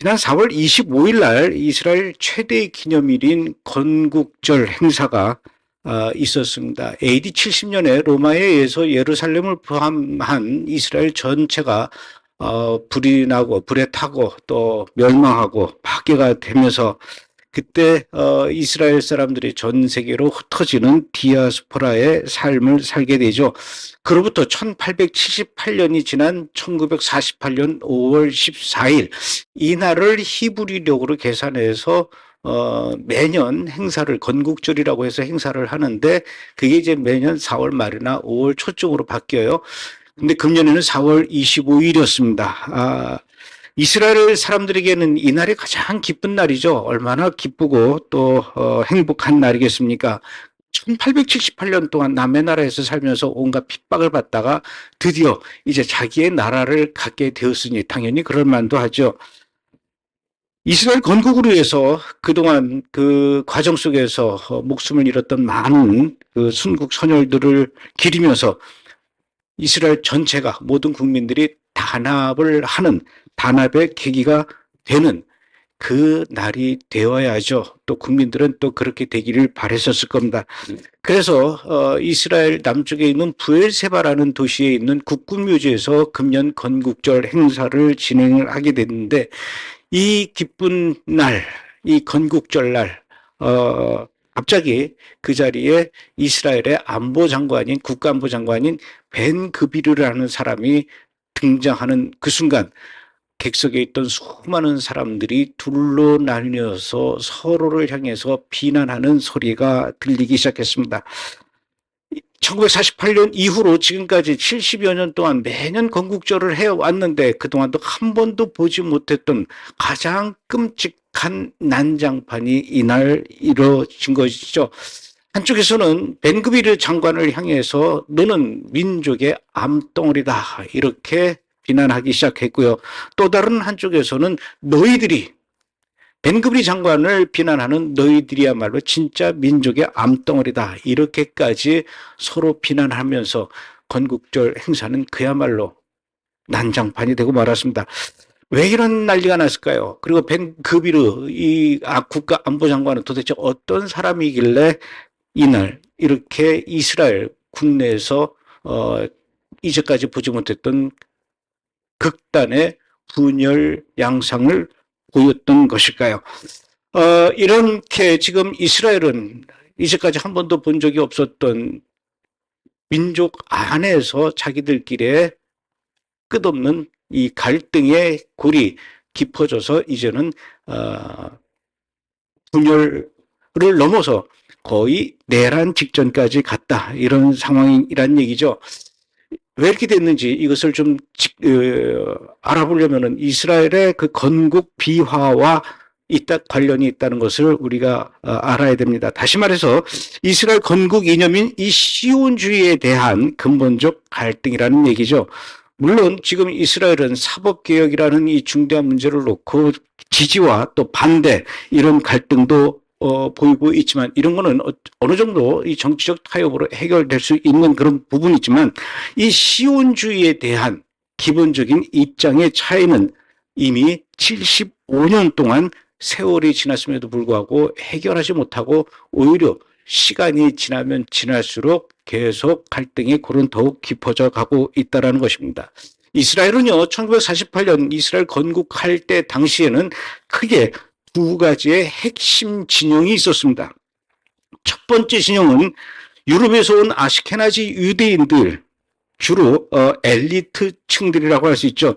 지난 4월 25일 날 이스라엘 최대 기념일인 건국절 행사가 있었습니다. AD 70년에 로마에 의해서 예루살렘을 포함한 이스라엘 전체가 불이 나고 불에 타고 또 멸망하고 파괴가 되면서 그때 이스라엘 사람들이 전 세계로 흩어지는 디아스포라의 삶을 살게 되죠. 그로부터 1878년이 지난 1948년 5월 14일 이날을 히브리력으로 계산해서 매년 행사를 건국절이라고 해서 행사를 하는데 그게 이제 매년 4월 말이나 5월 초쯤으로 바뀌어요. 근데 금년에는 4월 25일이었습니다. 이스라엘 사람들에게는 이날이 가장 기쁜 날이죠. 얼마나 기쁘고 또 행복한 날이겠습니까? 1878년 동안 남의 나라에서 살면서 온갖 핍박을 받다가 드디어 이제 자기의 나라를 갖게 되었으니 당연히 그럴 만도 하죠. 이스라엘 건국으로 해서 그동안 그 과정 속에서 목숨을 잃었던 많은 그 순국 선열들을 기리면서 이스라엘 전체가 모든 국민들이 단합을 하는 단합의 계기가 되는 그 날이 되어야죠. 또 국민들은 또 그렇게 되기를 바랬었을 겁니다. 그래서 이스라엘 남쪽에 있는 부엘세바라는 도시에 있는 국군묘지에서 금년 건국절 행사를 진행을 하게 됐는데 이 기쁜 날, 이 건국절 날 갑자기 그 자리에 이스라엘의 안보장관인 국가안보장관인 벤 그비르라는 사람이 등장하는 그 순간 객석에 있던 수많은 사람들이 둘로 나뉘어서 서로를 향해서 비난하는 소리가 들리기 시작했습니다. 1948년 이후로 지금까지 70여 년 동안 매년 건국절을 해왔는데 그동안도 한 번도 보지 못했던 가장 끔찍한 난장판이 이날 이루어진 것이죠. 한쪽에서는 벤그비르 장관을 향해서 너는 민족의 암덩어리다 이렇게 비난하기 시작했고요. 또 다른 한쪽에서는 너희들이 벤그비르 장관을 비난하는 너희들이야말로 진짜 민족의 암덩어리다 이렇게까지 서로 비난하면서 건국절 행사는 그야말로 난장판이 되고 말았습니다. 왜 이런 난리가 났을까요? 그리고 벤그비르 이 국가안보장관은 도대체 어떤 사람이길래 이날 이렇게 이스라엘 국내에서 이제까지 보지 못했던 극단의 분열 양상을 보였던 것일까요? 이렇게 지금 이스라엘은 이제까지 한 번도 본 적이 없었던 민족 안에서 자기들끼리의 끝없는 이 갈등의 골이 깊어져서 이제는 분열을 넘어서 거의 내란 직전까지 갔다 이런 상황이란 얘기죠. 왜 이렇게 됐는지 이것을 좀 알아보려면은 이스라엘의 그 건국 비화와 관련이 있다는 것을 우리가 알아야 됩니다. 다시 말해서 이스라엘 건국 이념인 이 시온주의에 대한 근본적 갈등이라는 얘기죠. 물론 지금 이스라엘은 사법개혁이라는 이 중대한 문제를 놓고 지지와 또 반대 이런 갈등도 보이고 있지만 이런 거는 어느 정도 이 정치적 타협으로 해결될 수 있는 그런 부분이지만 이 시온주의에 대한 기본적인 입장의 차이는 이미 75년 동안 세월이 지났음에도 불구하고 해결하지 못하고 오히려 시간이 지나면 지날수록 계속 갈등의 골은 더욱 깊어져 가고 있다는 것입니다. 이스라엘은요, 1948년 이스라엘 건국할 때 당시에는 크게 두 가지의 핵심 진영이 있었습니다. 첫 번째 진영은 유럽에서 온 아시케나지 유대인들, 주로 엘리트층들이라고 할 수 있죠.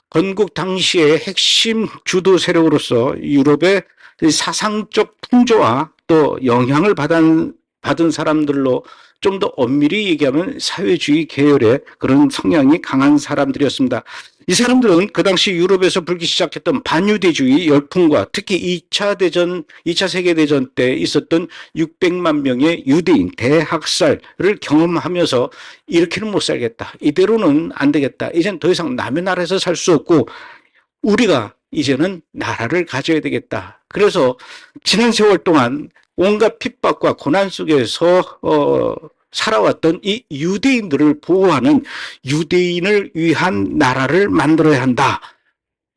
건국 당시의 핵심 주도 세력으로서 유럽의 사상적 풍조와 또 영향을 받은 사람들로 좀 더 엄밀히 얘기하면 사회주의 계열의 그런 성향이 강한 사람들이었습니다. 이 사람들은 그 당시 유럽에서 불기 시작했던 반유대주의 열풍과 특히 2차 세계대전 때 있었던 600만 명의 유대인 대학살을 경험하면서 이렇게는 못 살겠다. 이대로는 안 되겠다. 이젠 더 이상 남의 나라에서 살 수 없고 우리가 이제는 나라를 가져야 되겠다. 그래서 지난 세월 동안 온갖 핍박과 고난 속에서 살아왔던 이 유대인들을 보호하는 유대인을 위한 나라를 만들어야 한다.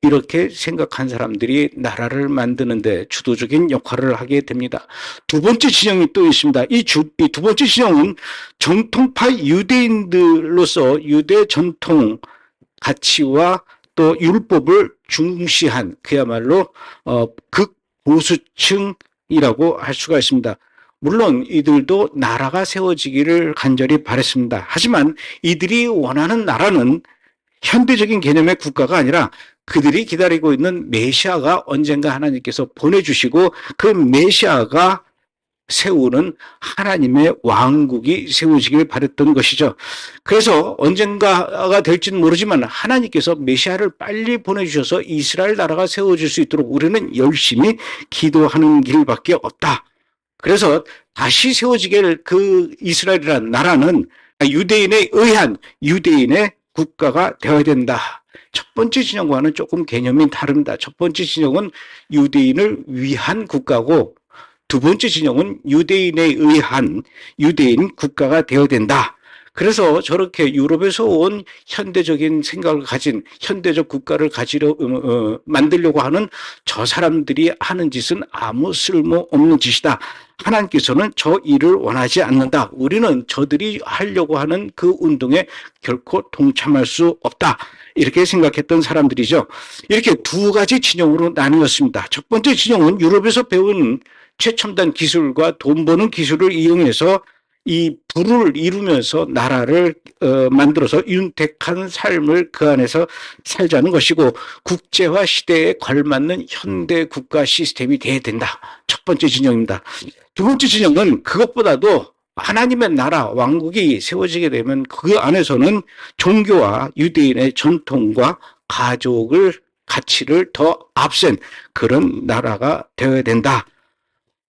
이렇게 생각한 사람들이 나라를 만드는데 주도적인 역할을 하게 됩니다. 두 번째 진영이 또 있습니다. 이 두 번째 진영은 정통파 유대인들로서 유대 전통 가치와 또 율법을 중시한 그야말로 극보수층이라고 할 수가 있습니다. 물론 이들도 나라가 세워지기를 간절히 바랬습니다. 하지만 이들이 원하는 나라는 현대적인 개념의 국가가 아니라 그들이 기다리고 있는 메시아가 언젠가 하나님께서 보내주시고 그 메시아가 세우는 하나님의 왕국이 세워지길 바랬던 것이죠. 그래서 언젠가가 될지는 모르지만 하나님께서 메시아를 빨리 보내주셔서 이스라엘 나라가 세워질 수 있도록 우리는 열심히 기도하는 길밖에 없다. 그래서 다시 세워지게 될 그 이스라엘이라는 나라는 유대인에 의한 유대인의 국가가 되어야 된다. 첫 번째 진영과는 조금 개념이 다릅니다. 첫 번째 진영은 유대인을 위한 국가고 두 번째 진영은 유대인에 의한 유대인 국가가 되어야 된다. 그래서 저렇게 유럽에서 온 현대적인 생각을 가진 현대적 국가를 만들려고 하는 저 사람들이 하는 짓은 아무 쓸모없는 짓이다. 하나님께서는 저 일을 원하지 않는다. 우리는 저들이 하려고 하는 그 운동에 결코 동참할 수 없다. 이렇게 생각했던 사람들이죠. 이렇게 두 가지 진영으로 나뉘었습니다. 첫 번째 진영은 유럽에서 배운 최첨단 기술과 돈 버는 기술을 이용해서 이 부를 이루면서 나라를 만들어서 윤택한 삶을 그 안에서 살자는 것이고 국제화 시대에 걸맞는 현대 국가 시스템이 돼야 된다. 첫 번째 진영입니다. 두 번째 진영은 그것보다도 하나님의 나라, 왕국이 세워지게 되면 그 안에서는 종교와 유대인의 전통과 가치를 더 앞센 그런 나라가 되어야 된다.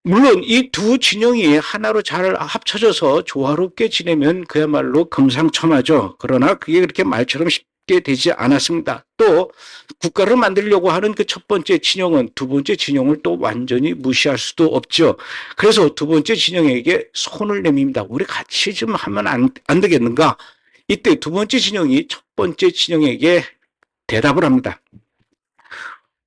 물론 이 두 진영이 하나로 잘 합쳐져서 조화롭게 지내면 그야말로 금상첨화죠. 그러나 그게 그렇게 말처럼 쉽게 되지 않았습니다. 또 국가를 만들려고 하는 그 첫 번째 진영은 두 번째 진영을 또 완전히 무시할 수도 없죠. 그래서 두 번째 진영에게 손을 내밉니다. 우리 같이 좀 하면 안 되겠는가? 이때 두 번째 진영이 첫 번째 진영에게 대답을 합니다.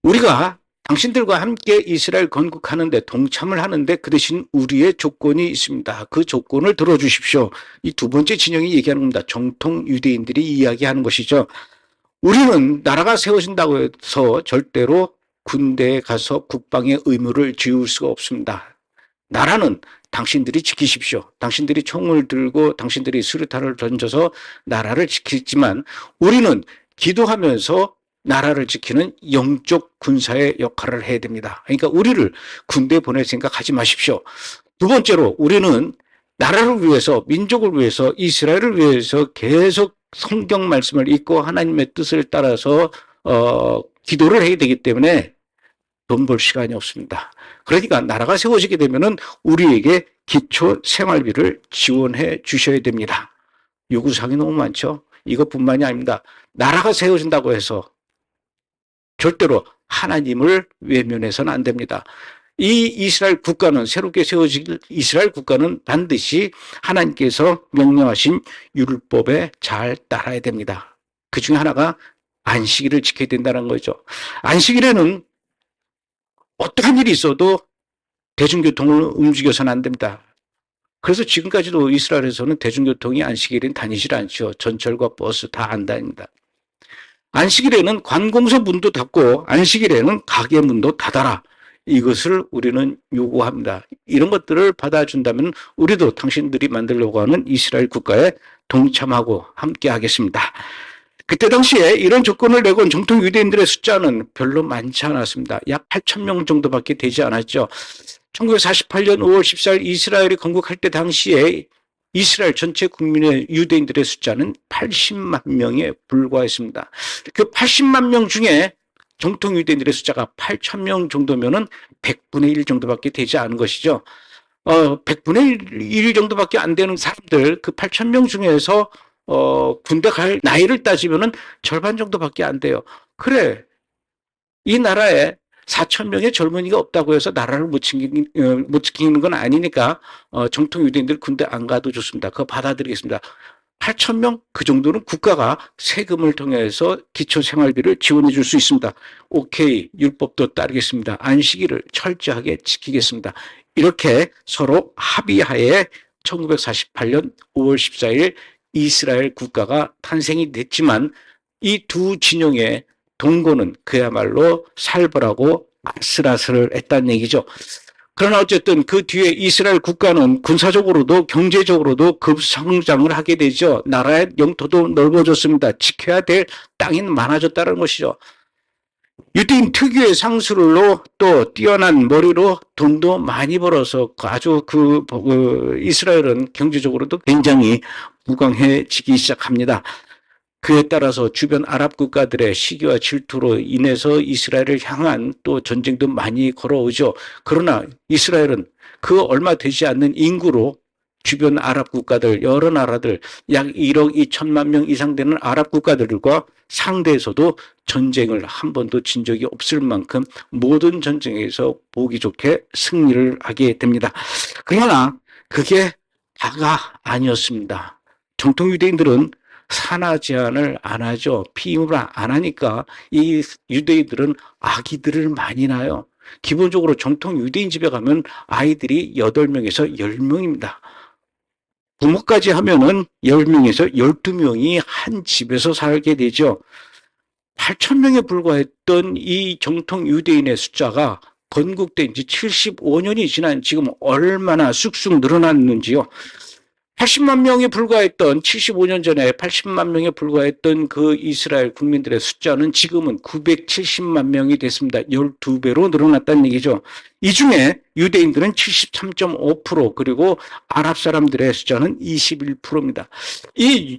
우리가 당신들과 함께 이스라엘 건국하는데 동참을 하는데 그 대신 우리의 조건이 있습니다. 그 조건을 들어주십시오. 이 두 번째 진영이 얘기하는 겁니다. 정통 유대인들이 이야기하는 것이죠. 우리는 나라가 세워진다고 해서 절대로 군대에 가서 국방의 의무를 지울 수가 없습니다. 나라는 당신들이 지키십시오. 당신들이 총을 들고 당신들이 수류탄을 던져서 나라를 지키지만 우리는 기도하면서 나라를 지키는 영적 군사의 역할을 해야 됩니다. 그러니까 우리를 군대에 보낼 생각하지 마십시오. 두 번째로 우리는 나라를 위해서 민족을 위해서 이스라엘을 위해서 계속 성경 말씀을 읽고 하나님의 뜻을 따라서 기도를 해야 되기 때문에 돈 벌 시간이 없습니다. 그러니까 나라가 세워지게 되면은 우리에게 기초 생활비를 지원해 주셔야 됩니다. 요구사항이 너무 많죠. 이것뿐만이 아닙니다. 나라가 세워진다고 해서 절대로 하나님을 외면해서는 안 됩니다. 이 이스라엘 국가는 새롭게 세워질 이스라엘 국가는 반드시 하나님께서 명령하신 율법에 잘 따라야 됩니다. 그 중에 하나가 안식일을 지켜야 된다는 거죠. 안식일에는 어떠한 일이 있어도 대중교통을 움직여서는 안 됩니다. 그래서 지금까지도 이스라엘에서는 대중교통이 안식일엔 다니질 않죠. 전철과 버스 다 안 다닙니다. 안식일에는 관공서 문도 닫고 안식일에는 가게 문도 닫아라. 이것을 우리는 요구합니다. 이런 것들을 받아준다면 우리도 당신들이 만들려고 하는 이스라엘 국가에 동참하고 함께 하겠습니다. 그때 당시에 이런 조건을 내건 정통 유대인들의 숫자는 별로 많지 않았습니다. 약 8,000명 정도밖에 되지 않았죠. 1948년 5월 14일 이스라엘이 건국할 때 당시에 이스라엘 전체 국민의 유대인들의 숫자는 80만 명에 불과했습니다. 그 80만 명 중에 정통 유대인들의 숫자가 8,000명 정도면은 100분의 1 정도밖에 되지 않은 것이죠. 100분의 1 정도밖에 안 되는 사람들, 그 8,000명 중에서 군대 갈 나이를 따지면은 절반 정도밖에 안 돼요. 그래, 이 나라에 4,000명의 젊은이가 없다고 해서 나라를 못 지키는 건 아니니까 정통 유대인들 군대 안 가도 좋습니다. 그거 받아들이겠습니다. 8천 명? 그 정도는 국가가 세금을 통해서 기초생활비를 지원해 줄 수 있습니다. 오케이, 율법도 따르겠습니다. 안식일을 철저하게 지키겠습니다. 이렇게 서로 합의하에 1948년 5월 14일 이스라엘 국가가 탄생이 됐지만 이 두 진영의 동거는 그야말로 살벌하고 아슬아슬했다는 얘기죠. 그러나 어쨌든 그 뒤에 이스라엘 국가는 군사적으로도 경제적으로도 급성장을 하게 되죠. 나라의 영토도 넓어졌습니다. 지켜야 될 땅이 많아졌다는 것이죠. 유대인 특유의 상술로 또 뛰어난 머리로 돈도 많이 벌어서 아주 이스라엘은 경제적으로도 굉장히 부강해지기 시작합니다. 그에 따라서 주변 아랍 국가들의 시기와 질투로 인해서 이스라엘을 향한 또 전쟁도 많이 걸어오죠. 그러나 이스라엘은 그 얼마 되지 않는 인구로 주변 아랍 국가들, 여러 나라들, 약 1억 2천만 명 이상 되는 아랍 국가들과 상대에서도 전쟁을 한 번도 진 적이 없을 만큼 모든 전쟁에서 보기 좋게 승리를 하게 됩니다. 그러나 그게 다가 아니었습니다. 정통 유대인들은 산하 제한을 안 하죠. 피임을 안 하니까 이 유대인들은 아기들을 많이 낳아요. 기본적으로 정통 유대인 집에 가면 아이들이 8명에서 10명입니다. 부모까지 하면은 10명에서 12명이 한 집에서 살게 되죠. 8천 명에 불과했던 이 정통 유대인의 숫자가 건국된 지 75년이 지난 지금 얼마나 쑥쑥 늘어났는지요. 80만 명에 불과했던 75년 전에 80만 명에 불과했던 그 이스라엘 국민들의 숫자는 지금은 970만 명이 됐습니다. 12배로 늘어났다는 얘기죠. 이 중에 유대인들은 73.5% 그리고 아랍 사람들의 숫자는 21%입니다. 이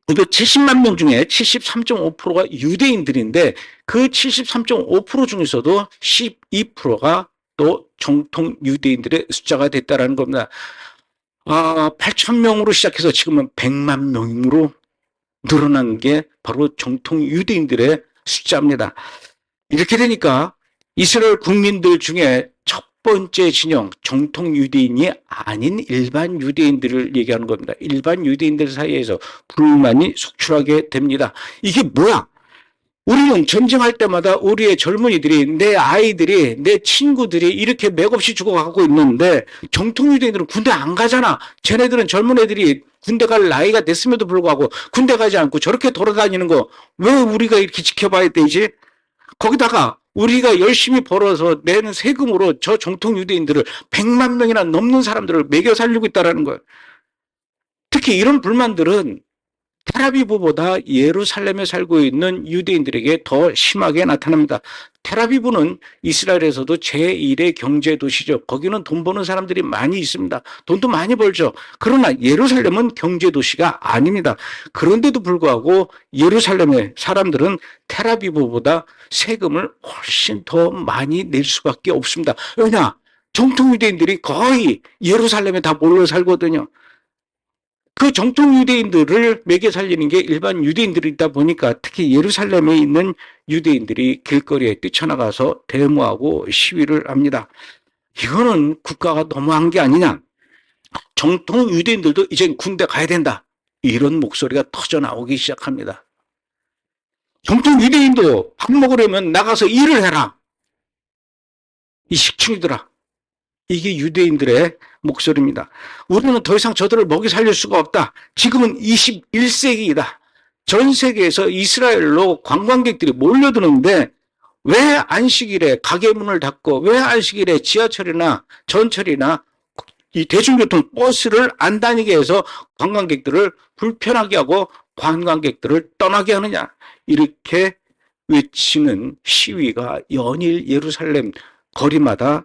970만 명 중에 73.5%가 유대인들인데 그 73.5% 중에서도 12%가 또 정통 유대인들의 숫자가 됐다는 겁니다. 8천 명으로 시작해서 지금은 100만 명으로 늘어난 게 바로 정통 유대인들의 숫자입니다. 이렇게 되니까 이스라엘 국민들 중에 첫 번째 진영, 정통 유대인이 아닌 일반 유대인들을 얘기하는 겁니다. 일반 유대인들 사이에서 불만이 속출하게 됩니다. 이게 뭐야? 우리는 전쟁할 때마다 우리의 젊은이들이, 내 아이들이, 내 친구들이 이렇게 맥없이 죽어가고 있는데 정통 유대인들은 군대 안 가잖아. 쟤네들은 젊은 애들이 군대 갈 나이가 됐음에도 불구하고 군대 가지 않고 저렇게 돌아다니는 거 왜 우리가 이렇게 지켜봐야 되지? 거기다가 우리가 열심히 벌어서 내는 세금으로 저 정통 유대인들을 100만 명이나 넘는 사람들을 먹여 살리고 있다는 거예요. 특히 이런 불만들은 텔아비브보다 예루살렘에 살고 있는 유대인들에게 더 심하게 나타납니다. 텔아비브는 이스라엘에서도 제1의 경제 도시죠. 거기는 돈 버는 사람들이 많이 있습니다. 돈도 많이 벌죠. 그러나 예루살렘은 경제 도시가 아닙니다. 그런데도 불구하고 예루살렘의 사람들은 텔아비브보다 세금을 훨씬 더 많이 낼 수밖에 없습니다. 왜냐? 정통 유대인들이 거의 예루살렘에 다 몰려 살거든요. 그 정통 유대인들을 먹여 살리는 게 일반 유대인들이다 보니까 특히 예루살렘에 있는 유대인들이 길거리에 뛰쳐나가서 데모하고 시위를 합니다. 이거는 국가가 너무한 게 아니냐. 정통 유대인들도 이제 군대 가야 된다. 이런 목소리가 터져 나오기 시작합니다. 정통 유대인도 밥 먹으려면 나가서 일을 해라. 이 식충이들아. 이게 유대인들의 목소리입니다. 우리는 더 이상 저들을 먹이 살릴 수가 없다. 지금은 21세기이다. 전 세계에서 이스라엘로 관광객들이 몰려드는데 왜 안식일에 가게 문을 닫고 왜 안식일에 지하철이나 전철이나 이 대중교통 버스를 안 다니게 해서 관광객들을 불편하게 하고 관광객들을 떠나게 하느냐. 이렇게 외치는 시위가 연일 예루살렘 거리마다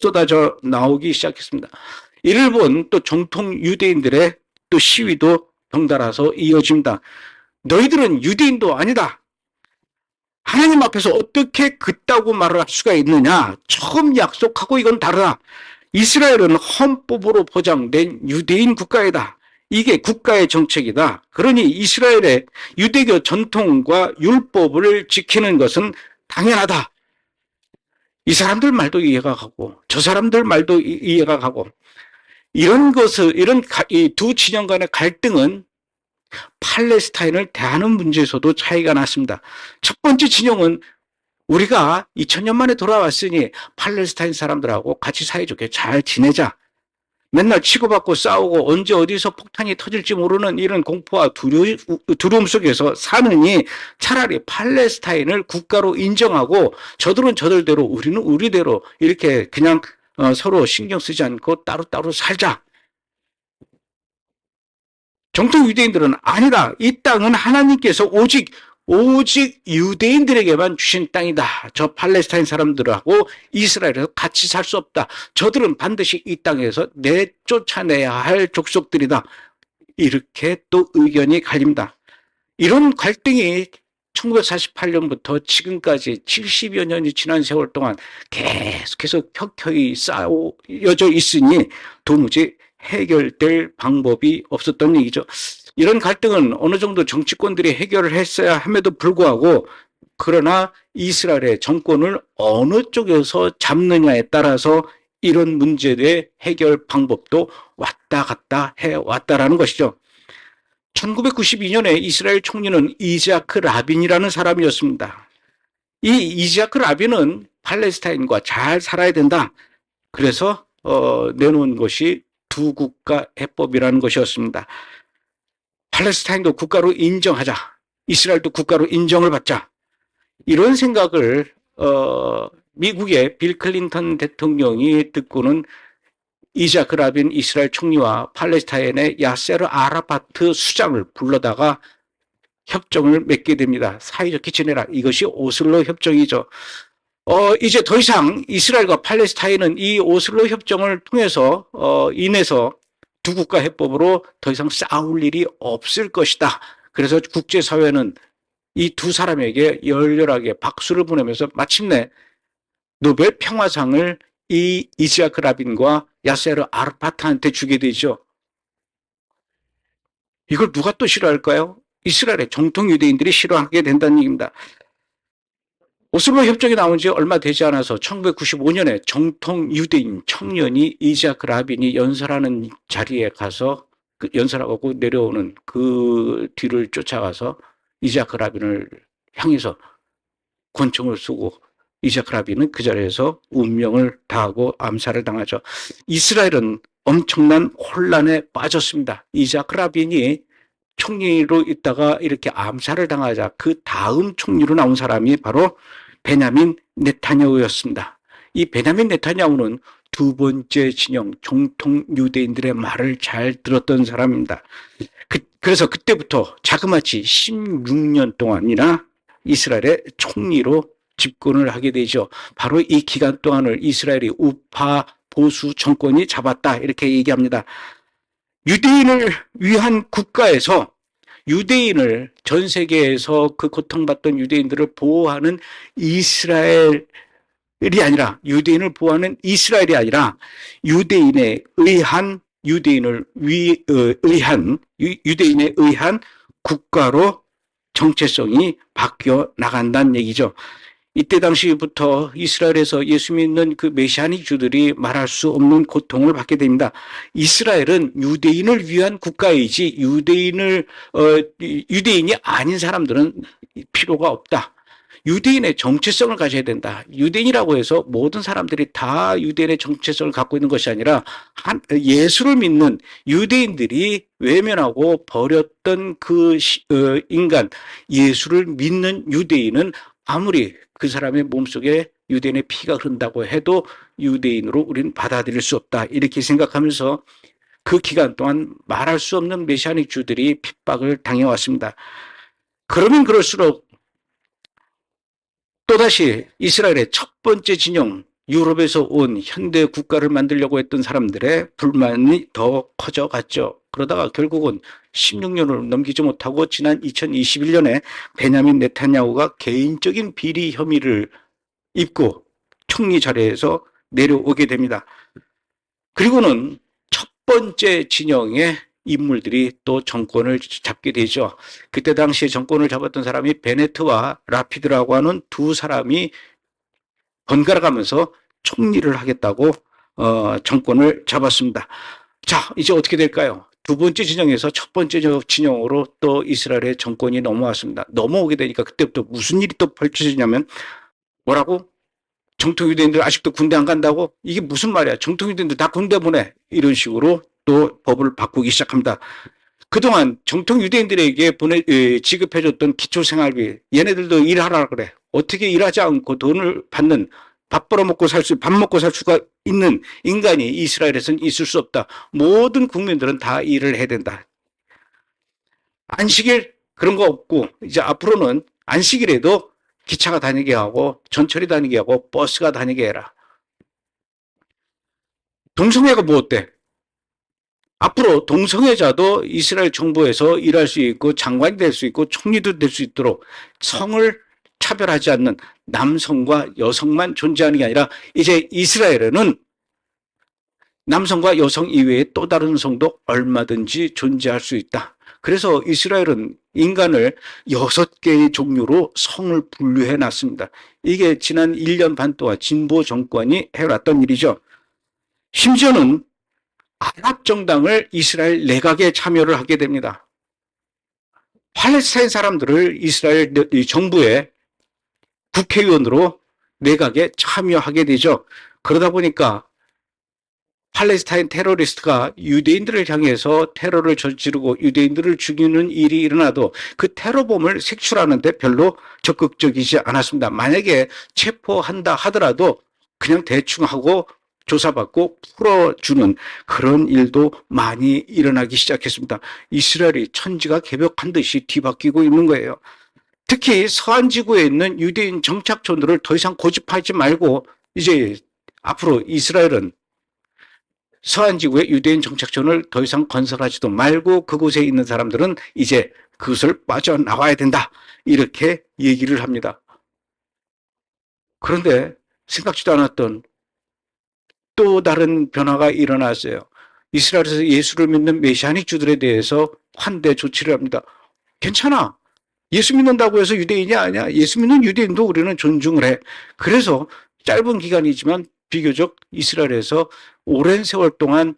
쏟아져 나오기 시작했습니다. 이를 본 또 정통 유대인들의 또 시위도 덩달아서 이어집니다. 너희들은 유대인도 아니다. 하나님 앞에서 어떻게 그따구 말을 할 수가 있느냐. 처음 약속하고 이건 다르다. 이스라엘은 헌법으로 보장된 유대인 국가이다. 이게 국가의 정책이다. 그러니 이스라엘의 유대교 전통과 율법을 지키는 것은 당연하다. 이 사람들 말도 이해가 가고 저 사람들 말도 이해가 가고 이런 것을 이 두 진영 간의 갈등은 팔레스타인을 대하는 문제에서도 차이가 났습니다. 첫 번째 진영은 우리가 2000년 만에 돌아왔으니 팔레스타인 사람들하고 같이 사이좋게 잘 지내자. 맨날 치고받고 싸우고 언제 어디서 폭탄이 터질지 모르는 이런 공포와 두려움 속에서 사느니 차라리 팔레스타인을 국가로 인정하고 저들은 저들대로 우리는 우리대로 이렇게 그냥 서로 신경 쓰지 않고 따로따로 살자. 정통 유대인들은 아니다. 이 땅은 하나님께서 오직 유대인들에게만 주신 땅이다. 저 팔레스타인 사람들하고 이스라엘에서 같이 살 수 없다. 저들은 반드시 이 땅에서 내쫓아내야 할 족속들이다. 이렇게 또 의견이 갈립니다. 이런 갈등이 1948년부터 지금까지 70여 년이 지난 세월 동안 계속해서 켜켜이 쌓여져 있으니 도무지 해결될 방법이 없었던 얘기죠. 이런 갈등은 어느 정도 정치권들이 해결을 했어야 함에도 불구하고 그러나 이스라엘의 정권을 어느 쪽에서 잡느냐에 따라서 이런 문제의 해결 방법도 왔다 갔다 해왔다라는 것이죠. 1992년에 이스라엘 총리는 이자크 라빈이라는 사람이었습니다. 이 이자크 라빈은 팔레스타인과 잘 살아야 된다. 그래서 내놓은 것이 두 국가 해법이라는 것이었습니다. 팔레스타인도 국가로 인정하자. 이스라엘도 국가로 인정을 받자. 이런 생각을 미국의 빌 클린턴 대통령이 듣고는 이자크 라빈 이스라엘 총리와 팔레스타인의 야세르 아라파트 수장을 불러다가 협정을 맺게 됩니다. 사이좋게 지내라. 이것이 오슬로 협정이죠. 이제 더 이상 이스라엘과 팔레스타인은 이 오슬로 협정을 통해서 인해서 두 국가 해법으로 더 이상 싸울 일이 없을 것이다. 그래서 국제사회는 이 두 사람에게 열렬하게 박수를 보내면서 마침내 노벨 평화상을 이 이스라크 라빈과 야세르 아르파트한테 주게 되죠. 이걸 누가 또 싫어할까요? 이스라엘의 정통 유대인들이 싫어하게 된다는 얘기입니다. 오슬로 협정이 나온 지 얼마 되지 않아서 1995년에 정통 유대인 청년이 이자크 라빈이 연설하는 자리에 가서 연설하고 내려오는 그 뒤를 쫓아가서 이자크 라빈을 향해서 권총을 쏘고 이자크 라빈은 그 자리에서 운명을 다하고 암살을 당하죠. 이스라엘은 엄청난 혼란에 빠졌습니다. 이자크 라빈이 총리로 있다가 이렇게 암살을 당하자 그 다음 총리로 나온 사람이 바로 베냐민 네타냐후였습니다. 이 베냐민 네타냐후는 두 번째 진영 정통 유대인들의 말을 잘 들었던 사람입니다. 그래서 그때부터 자그마치 16년 동안이나 이스라엘의 총리로 집권을 하게 되죠. 바로 이 기간 동안을 이스라엘이 우파 보수 정권이 잡았다 이렇게 얘기합니다. 유대인을 위한 국가에서 유대인을 전 세계에서 그 고통받던 유대인들을 보호하는 이스라엘이 아니라 유대인을 보호하는 이스라엘이 아니라 유대인에 의한 유대인에 의한 국가로 정체성이 바뀌어 나간다는 얘기죠. 이때 당시부터 이스라엘에서 예수 믿는 그 메시아닉 주들이 말할 수 없는 고통을 받게 됩니다. 이스라엘은 유대인을 위한 국가이지 유대인이 아닌 사람들은 필요가 없다. 유대인의 정체성을 가져야 된다. 유대인이라고 해서 모든 사람들이 다 유대인의 정체성을 갖고 있는 것이 아니라 예수를 믿는 유대인들이 외면하고 버렸던 그 인간, 예수를 믿는 유대인은 아무리 그 사람의 몸속에 유대인의 피가 흐른다고 해도 유대인으로 우리는 받아들일 수 없다. 이렇게 생각하면서 그 기간 동안 말할 수 없는 메시아닉 주들이 핍박을 당해왔습니다. 그러면 그럴수록 또다시 이스라엘의 첫 번째 진영, 유럽에서 온 현대 국가를 만들려고 했던 사람들의 불만이 더 커져갔죠. 그러다가 결국은 16년을 넘기지 못하고 지난 2021년에 베냐민 네타냐후가 개인적인 비리 혐의를 입고 총리 자리에서 내려오게 됩니다. 그리고는 첫 번째 진영의 인물들이 또 정권을 잡게 되죠. 그때 당시에 정권을 잡았던 사람이 베네트와 라피드라고 하는 두 사람이 번갈아 가면서 총리를 하겠다고 정권을 잡았습니다. 자, 이제 어떻게 될까요? 두 번째 진영에서 첫 번째 진영으로 또 이스라엘의 정권이 넘어왔습니다. 넘어오게 되니까 그때부터 무슨 일이 또 펼쳐지냐면 뭐라고? 정통 유대인들 아직도 군대 안 간다고? 이게 무슨 말이야? 정통 유대인들 다 군대 보내. 이런 식으로 또 법을 바꾸기 시작합니다. 그동안 정통 유대인들에게 지급해줬던 기초생활비, 얘네들도 일하라 그래. 어떻게 일하지 않고 돈을 받는, 밥 벌어먹고 밥 먹고 살 수가 있는 인간이 이스라엘에서는 있을 수 없다. 모든 국민들은 다 일을 해야 된다. 안식일 그런 거 없고 이제 앞으로는 안식일에도 기차가 다니게 하고 전철이 다니게 하고 버스가 다니게 해라. 동성애가 뭐 어때? 앞으로 동성애자도 이스라엘 정부에서 일할 수 있고 장관이 될 수 있고 총리도 될 수 있도록 성을 차별하지 않는 남성과 여성만 존재하는 게 아니라 이제 이스라엘에는 남성과 여성 이외에 또 다른 성도 얼마든지 존재할 수 있다. 그래서 이스라엘은 인간을 6개의 종류로 성을 분류해 놨습니다. 이게 지난 1년 반 동안 진보 정권이 해왔던 일이죠. 심지어는 아랍 정당을 이스라엘 내각에 참여를 하게 됩니다. 팔레스타인 사람들을 이스라엘 정부의 국회의원으로 내각에 참여하게 되죠. 그러다 보니까 팔레스타인 테러리스트가 유대인들을 향해서 테러를 저지르고 유대인들을 죽이는 일이 일어나도 그 테러범을 색출하는데 별로 적극적이지 않았습니다. 만약에 체포한다 하더라도 그냥 대충 하고 조사받고 풀어주는 그런 일도 많이 일어나기 시작했습니다. 이스라엘이 천지가 개벽한 듯이 뒤바뀌고 있는 거예요. 특히 서한 지구에 있는 유대인 정착촌들을 더 이상 고집하지 말고 이제 앞으로 이스라엘은 서한 지구의 유대인 정착촌을 더 이상 건설하지도 말고 그곳에 있는 사람들은 이제 그것을 빠져나와야 된다. 이렇게 얘기를 합니다. 그런데 생각지도 않았던 또 다른 변화가 일어났어요. 이스라엘에서 예수를 믿는 메시아닉주들에 대해서 환대 조치를 합니다. 괜찮아. 예수 믿는다고 해서 유대인이 아니야. 예수 믿는 유대인도 우리는 존중을 해. 그래서 짧은 기간이지만 비교적 이스라엘에서 오랜 세월 동안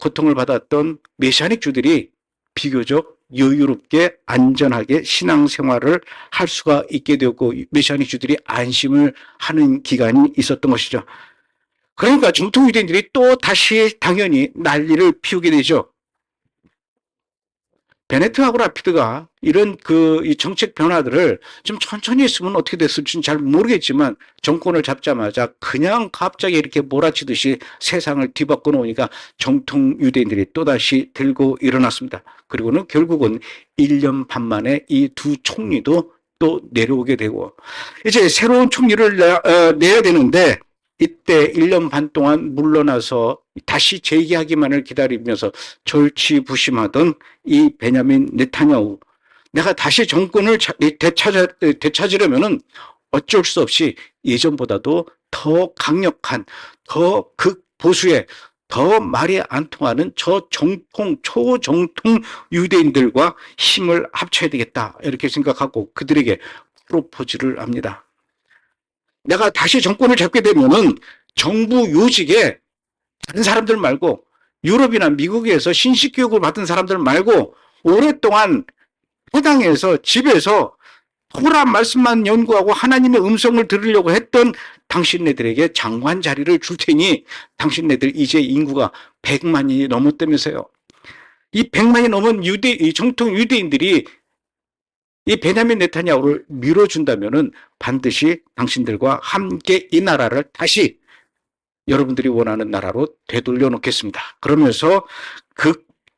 고통을 받았던 메시아닉주들이 비교적 여유롭게 안전하게 신앙생활을 할 수가 있게 되었고 메시아닉주들이 안심을 하는 기간이 있었던 것이죠. 그러니까 정통 유대인들이 또 다시 당연히 난리를 피우게 되죠. 베네트하고 라피드가 이런 이 정책 변화들을 좀 천천히 했으면 어떻게 됐을지는 잘 모르겠지만 정권을 잡자마자 그냥 갑자기 이렇게 몰아치듯이 세상을 뒤바꿔 놓으니까 정통 유대인들이 또다시 들고 일어났습니다. 그리고는 결국은 1년 반 만에 이 두 총리도 또 내려오게 되고 이제 새로운 총리를 내야 되는데 이때 1년 반 동안 물러나서 다시 재기하기만을 기다리면서 절치부심하던 이 베냐민 네타냐후. 내가 다시 정권을 되찾으려면은 어쩔 수 없이 예전보다도 더 강력한, 더 극보수의, 더 말이 안 통하는 초정통 유대인들과 힘을 합쳐야 되겠다. 이렇게 생각하고 그들에게 프로포즈를 합니다. 내가 다시 정권을 잡게 되면은 정부 요직에 다른 사람들 말고 유럽이나 미국에서 신식 교육을 받은 사람들 말고 오랫동안 회당에서 집에서 토라 말씀만 연구하고 하나님의 음성을 들으려고 했던 당신네들에게 장관 자리를 줄 테니 당신네들 이제 인구가 100만이 넘었다면서요. 이 100만이 넘은 정통 유대인들이 이 베냐민 네타냐후를 밀어준다면은 반드시 당신들과 함께 이 나라를 다시 여러분들이 원하는 나라로 되돌려 놓겠습니다. 그러면서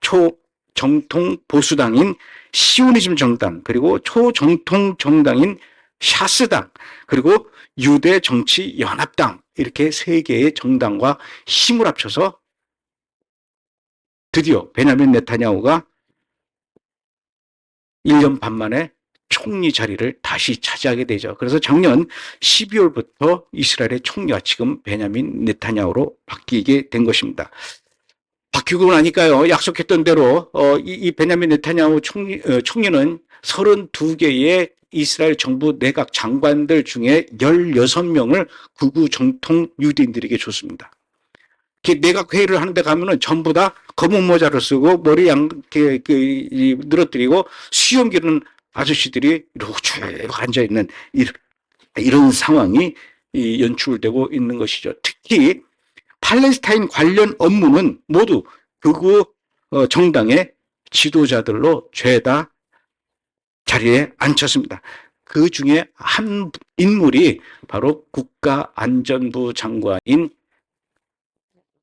극초정통 보수당인 시오니즘 정당 그리고 초정통 정당인 샤스당 그리고 유대 정치 연합당 이렇게 세 개의 정당과 힘을 합쳐서 드디어 베냐민 네타냐후가 1년 반 만에 총리 자리를 다시 차지하게 되죠. 그래서 작년 12월부터 이스라엘의 총리가 지금 베냐민 네타냐후로 바뀌게 된 것입니다. 바뀌고 나니까요, 약속했던 대로 이 베냐민 네타냐후 총리는 32개의 이스라엘 정부 내각 장관들 중에 16명을 극우 정통 유대인들에게 줬습니다. 내각 회의를 하는데 가면은 전부 다 검은 모자를 쓰고 머리 늘어뜨리고 수염 기르는 아저씨들이 이러고 쭉 앉아 있는 이런 상황이 연출되고 있는 것이죠. 특히 팔레스타인 관련 업무는 모두 극우 정당의 지도자들로 죄다 자리에 앉혔습니다. 그 중에 한 인물이 바로 국가안전부 장관인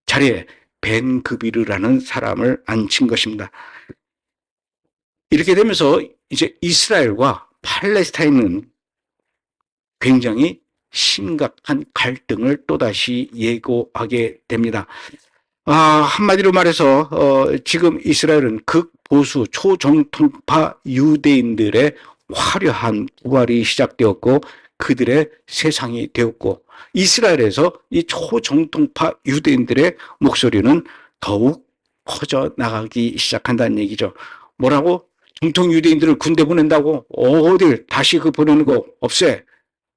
자리에 벤 그비르라는 사람을 앉힌 것입니다. 이렇게 되면서 이제 이스라엘과 팔레스타인은 굉장히 심각한 갈등을 또다시 예고하게 됩니다. 한마디로 말해서 지금 이스라엘은 극보수 초정통파 유대인들의 화려한 부활이 시작되었고 그들의 세상이 되었고 이스라엘에서 이 초정통파 유대인들의 목소리는 더욱 커져나가기 시작한다는 얘기죠. 뭐라고? 정통 유대인들을 군대 보낸다고? 어딜 다시 보내는 거 없애.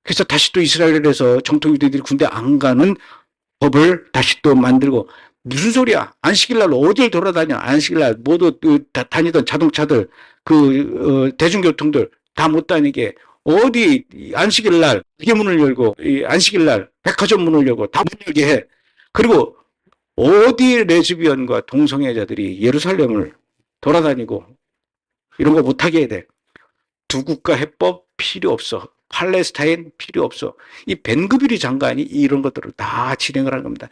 그래서 다시 또 이스라엘에서 정통 유대인들이 군대 안 가는 법을 다시 또 만들고 무슨 소리야? 안식일날 어딜 돌아다녀? 안식일날 모두 다니던 자동차들, 대중교통들 다 못 다니게 어디 안식일날 기계 문을 열고 안식일날 백화점 문을 열고 다 못 열게 해. 그리고 어디 레즈비언과 동성애자들이 예루살렘을 돌아다니고 이런 거 못하게 해야 돼. 두 국가 해법 필요 없어. 팔레스타인 필요 없어. 이 벤그비르 장관이 이런 것들을 다 진행을 한 겁니다.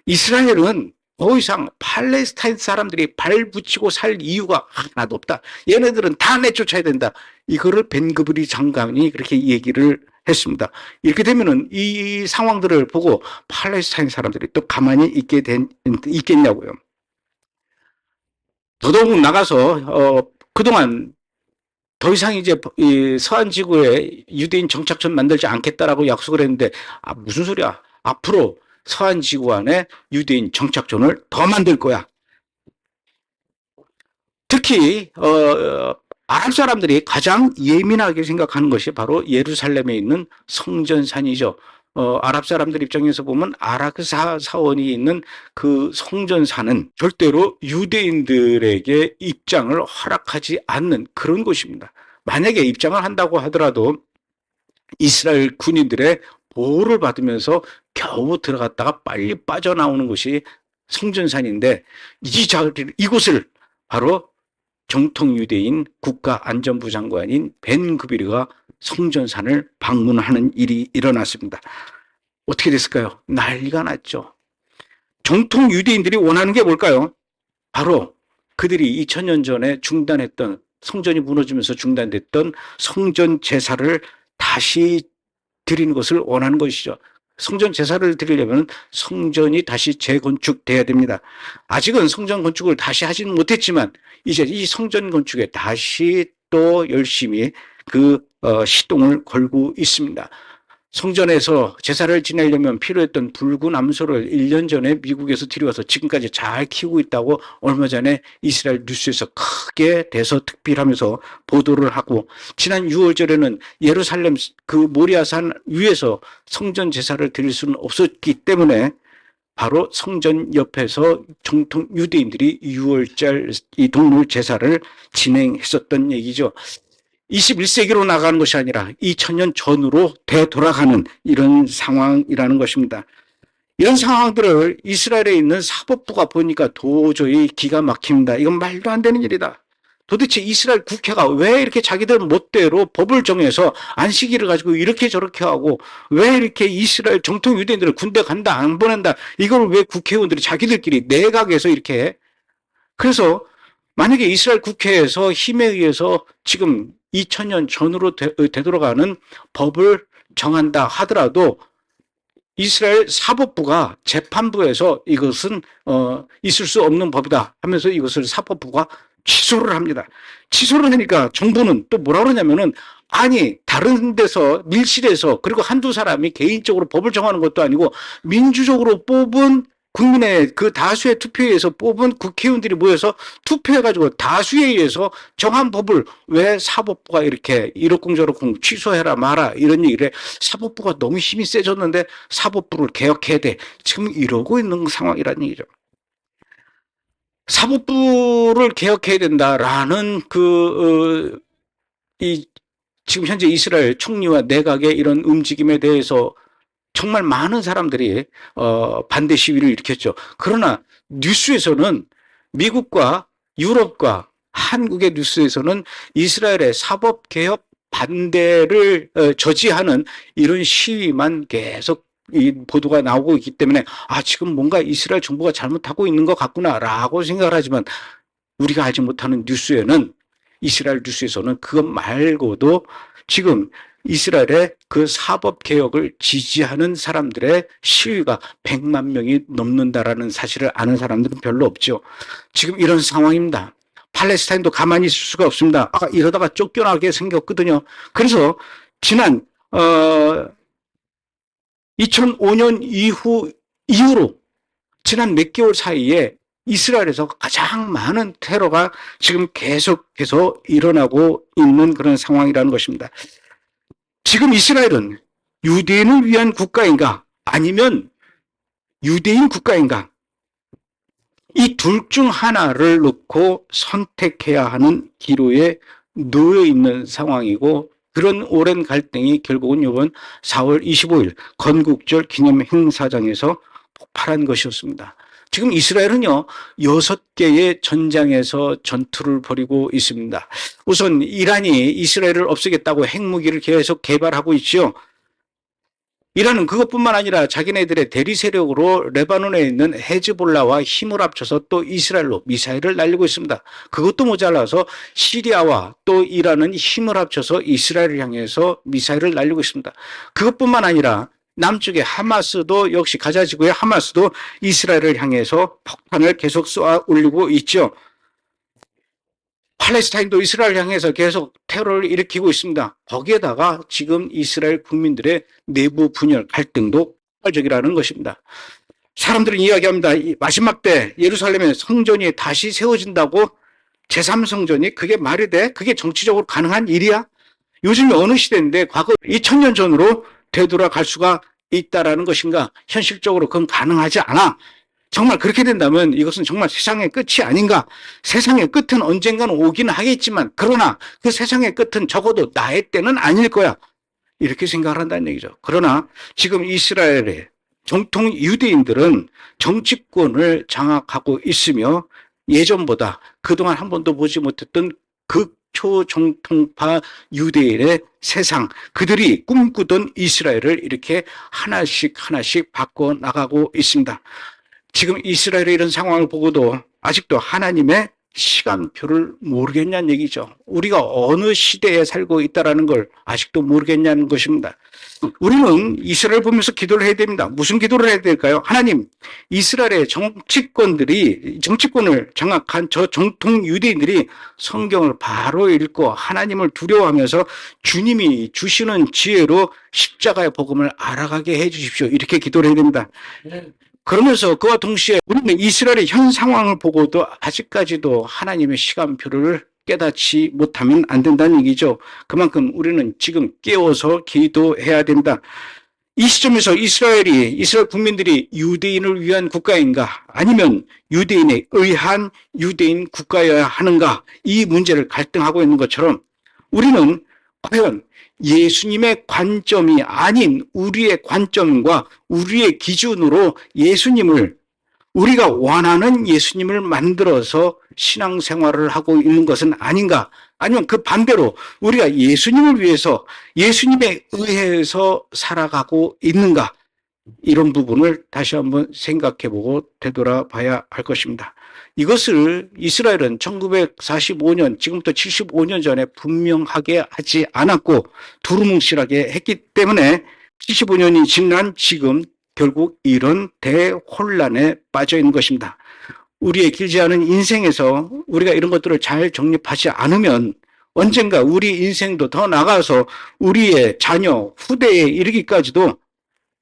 이스라엘은 더 이상 팔레스타인 사람들이 발 붙이고 살 이유가 하나도 없다. 얘네들은 다 내쫓아야 된다. 이거를 벤그비르 장관이 그렇게 얘기를 했습니다. 이렇게 되면은 이 상황들을 보고 팔레스타인 사람들이 또 가만히 있겠냐고요. 더더욱 나가서 그동안 더 이상 이제 서한 지구에 유대인 정착촌 만들지 않겠다라고 약속을 했는데 무슨 소리야? 앞으로 서한 지구 안에 유대인 정착촌을 더 만들 거야. 특히 아랍 사람들이 가장 예민하게 생각하는 것이 바로 예루살렘에 있는 성전산이죠. 아랍 사람들 입장에서 보면 아라크사 사원이 있는 그 성전산은 절대로 유대인들에게 입장을 허락하지 않는 그런 곳입니다. 만약에 입장을 한다고 하더라도 이스라엘 군인들의 보호를 받으면서 겨우 들어갔다가 빨리 빠져나오는 것이 성전산인데 이곳을 바로 정통 유대인 국가안전부 장관인 벤 그비르가 성전산을 방문하는 일이 일어났습니다. 어떻게 됐을까요? 난리가 났죠. 정통 유대인들이 원하는 게 뭘까요? 바로 그들이 2000년 전에 중단했던 성전이 무너지면서 중단됐던 성전 제사를 다시 드리는 것을 원하는 것이죠. 성전 제사를 드리려면 성전이 다시 재건축돼야 됩니다. 아직은 성전 건축을 다시 하지는 못했지만 이제 이 성전 건축에 다시 또 열심히 시동을 걸고 있습니다. 성전에서 제사를 지내려면 필요했던 붉은 암소를 1년 전에 미국에서 들여와서 지금까지 잘 키우고 있다고 얼마 전에 이스라엘 뉴스에서 크게 대서특필하면서 보도를 하고 지난 6월절에는 예루살렘 모리아산 위에서 성전 제사를 드릴 수는 없었기 때문에 바로 성전 옆에서 정통 유대인들이 6월절 이 동물 제사를 진행했었던 얘기죠. 21세기로 나가는 것이 아니라 2000년 전으로 되돌아가는 이런 상황이라는 것입니다. 이런 상황들을 이스라엘에 있는 사법부가 보니까 도저히 기가 막힙니다. 이건 말도 안 되는 일이다. 도대체 이스라엘 국회가 왜 이렇게 자기들 멋대로 법을 정해서 안식일을 가지고 이렇게 저렇게 하고 왜 이렇게 이스라엘 정통 유대인들을 군대 간다 안 보낸다 이걸 왜 국회의원들이 자기들끼리 내각에서 이렇게 해? 그래서 만약에 이스라엘 국회에서 힘에 의해서 지금 2000년 전으로 되돌아가는 법을 정한다 하더라도 이스라엘 사법부가 재판부에서 이것은 있을 수 없는 법이다 하면서 이것을 사법부가 취소를 합니다. 취소를 하니까 정부는 또 뭐라 그러냐면은 아니 다른 데서 밀실에서 그리고 한두 사람이 개인적으로 법을 정하는 것도 아니고 민주적으로 뽑은 국민의 그 다수의 투표에 의해서 뽑은 국회의원들이 모여서 투표해가지고 다수에 의해서 정한 법을 왜 사법부가 이렇게 이러쿵저러쿵 취소해라 마라 이런 얘기를 해. 사법부가 너무 힘이 세졌는데 사법부를 개혁해야 돼. 지금 이러고 있는 상황이라는 얘기죠. 사법부를 개혁해야 된다라는 지금 현재 이스라엘 총리와 내각의 이런 움직임에 대해서 정말 많은 사람들이 반대 시위를 일으켰죠. 그러나 뉴스에서는 미국과 유럽과 한국의 뉴스에서는 이스라엘의 사법개혁 반대를 저지하는 이런 시위만 계속 이 보도가 나오고 있기 때문에 지금 뭔가 이스라엘 정부가 잘못하고 있는 것 같구나라고 생각을 하지만 우리가 알지 못하는 뉴스에는 이스라엘 뉴스에서는 그것 말고도 지금 이스라엘의 그 사법개혁을 지지하는 사람들의 시위가 100만 명이 넘는다라는 사실을 아는 사람들은 별로 없죠. 지금 이런 상황입니다. 팔레스타인도 가만히 있을 수가 없습니다. 이러다가 쫓겨나게 생겼거든요. 그래서 지난 2005년 이후로 지난 몇 개월 사이에 이스라엘에서 가장 많은 테러가 지금 계속해서 일어나고 있는 그런 상황이라는 것입니다. 지금 이스라엘은 유대인을 위한 국가인가 아니면 유대인 국가인가 이 둘 중 하나를 놓고 선택해야 하는 기로에 놓여 있는 상황이고 그런 오랜 갈등이 결국은 이번 4월 25일 건국절 기념 행사장에서 폭발한 것이었습니다. 지금 이스라엘은요, 6개의 전장에서 전투를 벌이고 있습니다. 우선 이란이 이스라엘을 없애겠다고 핵무기를 계속 개발하고 있죠. 이란은 그것뿐만 아니라 자기네들의 대리 세력으로 레바논에 있는 헤즈볼라와 힘을 합쳐서 또 이스라엘로 미사일을 날리고 있습니다. 그것도 모자라서 시리아와 또 이란은 힘을 합쳐서 이스라엘을 향해서 미사일을 날리고 있습니다. 그것뿐만 아니라 남쪽의 하마스도 역시 가자 지구의 하마스도 이스라엘을 향해서 폭탄을 계속 쏘아 올리고 있죠. 팔레스타인도 이스라엘을 향해서 계속 테러를 일으키고 있습니다. 거기에다가 지금 이스라엘 국민들의 내부 분열, 갈등도 폭발적이라는 것입니다. 사람들은 이야기합니다. 마지막 때 예루살렘의 성전이 다시 세워진다고 제3성전이 그게 말이 돼? 그게 정치적으로 가능한 일이야? 요즘이 어느 시대인데 과거 2000년 전으로 되돌아갈 수가 있다라는 것인가? 현실적으로 그건 가능하지 않아. 정말 그렇게 된다면 이것은 정말 세상의 끝이 아닌가? 세상의 끝은 언젠가는 오긴 하겠지만 그러나 그 세상의 끝은 적어도 나의 때는 아닐 거야. 이렇게 생각을 한다는 얘기죠. 그러나 지금 이스라엘의 정통 유대인들은 정치권을 장악하고 있으며 예전보다 그동안 한 번도 보지 못했던 극초정통파 유대인의 세상, 그들이 꿈꾸던 이스라엘을 이렇게 하나씩 바꿔나가고 있습니다. 지금 이스라엘의 이런 상황을 보고도 아직도 하나님의 시간표를 모르겠냐는 얘기죠. 우리가 어느 시대에 살고 있다는 걸 아직도 모르겠냐는 것입니다. 우리는 이스라엘 보면서 기도를 해야 됩니다. 무슨 기도를 해야 될까요? 하나님, 이스라엘의 정치권을 장악한 저 정통 유대인들이 성경을 바로 읽고 하나님을 두려워하면서 주님이 주시는 지혜로 십자가의 복음을 알아가게 해 주십시오. 이렇게 기도를 해야 됩니다. 그러면서 그와 동시에 우리는 이스라엘의 현 상황을 보고도 아직까지도 하나님의 시간표를 깨닫지 못하면 안 된다는 얘기죠. 그만큼 우리는 지금 깨워서 기도해야 된다. 이 시점에서 이스라엘 국민들이 유대인을 위한 국가인가 아니면 유대인에 의한 유대인 국가여야 하는가 이 문제를 갈등하고 있는 것처럼 우리는 과연 예수님의 관점이 아닌 우리의 관점과 우리의 기준으로 우리가 원하는 예수님을 만들어서 신앙생활을 하고 있는 것은 아닌가? 아니면 그 반대로 우리가 예수님을 위해서 예수님에 의해서 살아가고 있는가? 이런 부분을 다시 한번 생각해보고 되돌아봐야 할 것입니다. 이것을 이스라엘은 1945년, 지금부터 75년 전에 분명하게 하지 않았고 두루뭉실하게 했기 때문에 75년이 지난 지금 결국 이런 대혼란에 빠져 있는 것입니다. 우리의 길지 않은 인생에서 우리가 이런 것들을 잘 정립하지 않으면 언젠가 우리 인생도 더 나아가서 우리의 자녀, 후대에 이르기까지도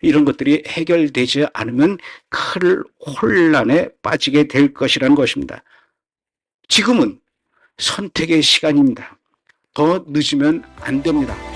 이런 것들이 해결되지 않으면 큰 혼란에 빠지게 될 것이라는 것입니다. 지금은 선택의 시간입니다. 더 늦으면 안 됩니다.